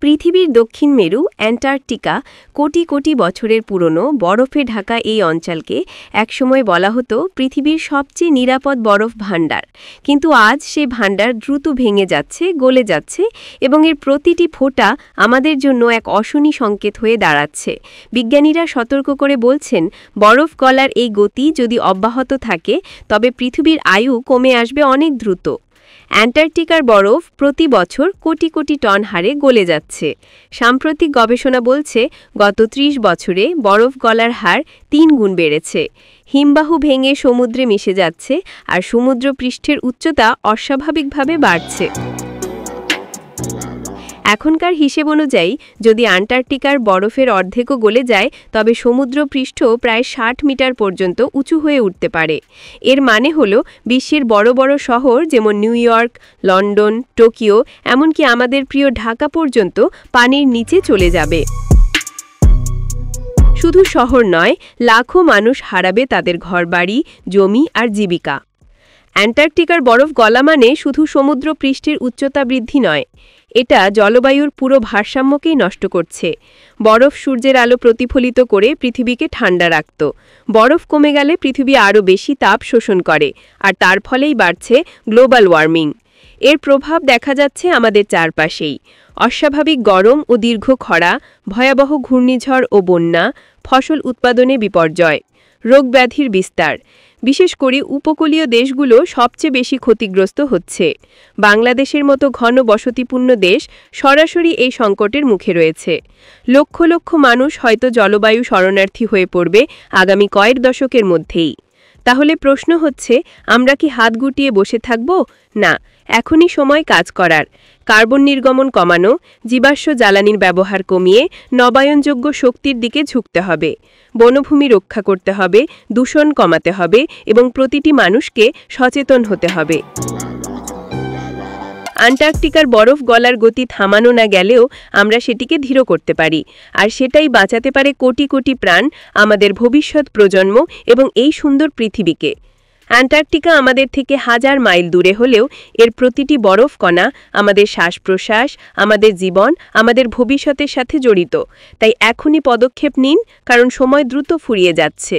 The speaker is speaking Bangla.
পৃথিবীর দক্ষিণ মেরু অ্যান্টার্কটিকা কোটি কোটি বছরের পুরনো বরফে ঢাকা এই অঞ্চলকে একসময় বলা হতো পৃথিবীর সবচেয়ে নিরাপদ বরফ ভাণ্ডার। কিন্তু আজ সেই ভাণ্ডার দ্রুত ভেঙে যাচ্ছে, গলে যাচ্ছে এবং এর প্রতিটি ফোঁটা আমাদের জন্য এক অশনি সংকেত হয়ে দাঁড়াচ্ছে। বিজ্ঞানীরা সতর্ক করে বলছেন, বরফ গলার এই গতি যদি অব্যাহত থাকে তবে পৃথিবীর আয়ু কমে আসবে অনেক দ্রুত। অ্যান্টার্কটিকার বরফ প্রতি বছর কোটি কোটি টন হারে গলে যাচ্ছে। সাম্প্রতিক গবেষণা বলছে গত ৩০ বছরে বরফ গলার হার ৩ গুণ বেড়েছে। হিমবাহু ভেঙে সমুদ্রে মিশে যাচ্ছে আর সমুদ্র পৃষ্ঠের উচ্চতা অস্বাভাবিকভাবে বাড়ছে। এখনকার হিসেব অনুযায়ী যদি অ্যান্টার্কটিকার বরফের অর্ধেকও গলে যায় তবে সমুদ্র পৃষ্ঠ প্রায় ৬০ মিটার পর্যন্ত উঁচু হয়ে উঠতে পারে। এর মানে হল বিশ্বের বড় বড় শহর যেমন নিউ ইয়র্ক, লন্ডন, টোকিও, এমনকি আমাদের প্রিয় ঢাকা পর্যন্ত পানির নিচে চলে যাবে। শুধু শহর নয়, লাখো মানুষ হারাবে তাদের ঘরবাড়ি, জমি আর জীবিকা। অ্যান্টার্কটিকার বরফ গলা মানে শুধু সমুদ্র পৃষ্ঠের উচ্চতা বৃদ্ধি নয়, এটা জলবায়ুর পুরো ভারসাম্যকেই নষ্ট করছে। বরফ সূর্যের আলো প্রতিফলিত করে পৃথিবীকে ঠান্ডা রাখত। বরফ কমে গেলে পৃথিবী আরও বেশি তাপ শোষণ করে, আর তার ফলেই বাড়ছে গ্লোবাল ওয়ার্মিং। এর প্রভাব দেখা যাচ্ছে আমাদের চারপাশেই। অস্বাভাবিক গরম ও দীর্ঘ খরা, ভয়াবহ ঘূর্ণিঝড় ও বন্যা, ফসল উৎপাদনে বিপর্যয়, রোগব্যাধির বিস্তার। বিশেষ করে উপকূলীয় দেশগুলো সবচেয়ে বেশি ক্ষতিগ্রস্ত হচ্ছে। বাংলাদেশের মতো ঘন বসতিপূর্ণ দেশ সরাসরি এই সংকটের মুখে রয়েছে। লক্ষ লক্ষ মানুষ হয়তো জলবায়ু শরণার্থী হয়ে পড়বে আগামী কয়েক দশকের মধ্যেই। তাহলে প্রশ্ন হচ্ছে, আমরা কি হাত গুটিয়ে বসে থাকব? না, এখনই সময় কাজ করার। কার্বন নির্গমন কমানো, জীবাশ্ম জ্বালানির ব্যবহার কমিয়ে নবায়নযোগ্য শক্তির দিকে ঝুঁকতে হবে। বনভূমি রক্ষা করতে হবে, দূষণ কমাতে হবে এবং প্রতিটি মানুষকে সচেতন হতে হবে। অ্যান্টার্কটিকার বরফ গলার গতি থামানো না গেলেও আমরা সেটিকে ধীর করতে পারি, আর সেটাই বাঁচাতে পারে কোটি কোটি প্রাণ, আমাদের ভবিষ্যৎ প্রজন্ম এবং এই সুন্দর পৃথিবীকে। অ্যান্টার্কটিকা আমাদের থেকে হাজার মাইল দূরে হলেও এর প্রতিটি বরফ কণা আমাদের শ্বাস প্রশ্বাস, আমাদের জীবন, আমাদের ভবিষ্যতের সাথে জড়িত। তাই এখনই পদক্ষেপ নিন, কারণ সময় দ্রুত ফুরিয়ে যাচ্ছে।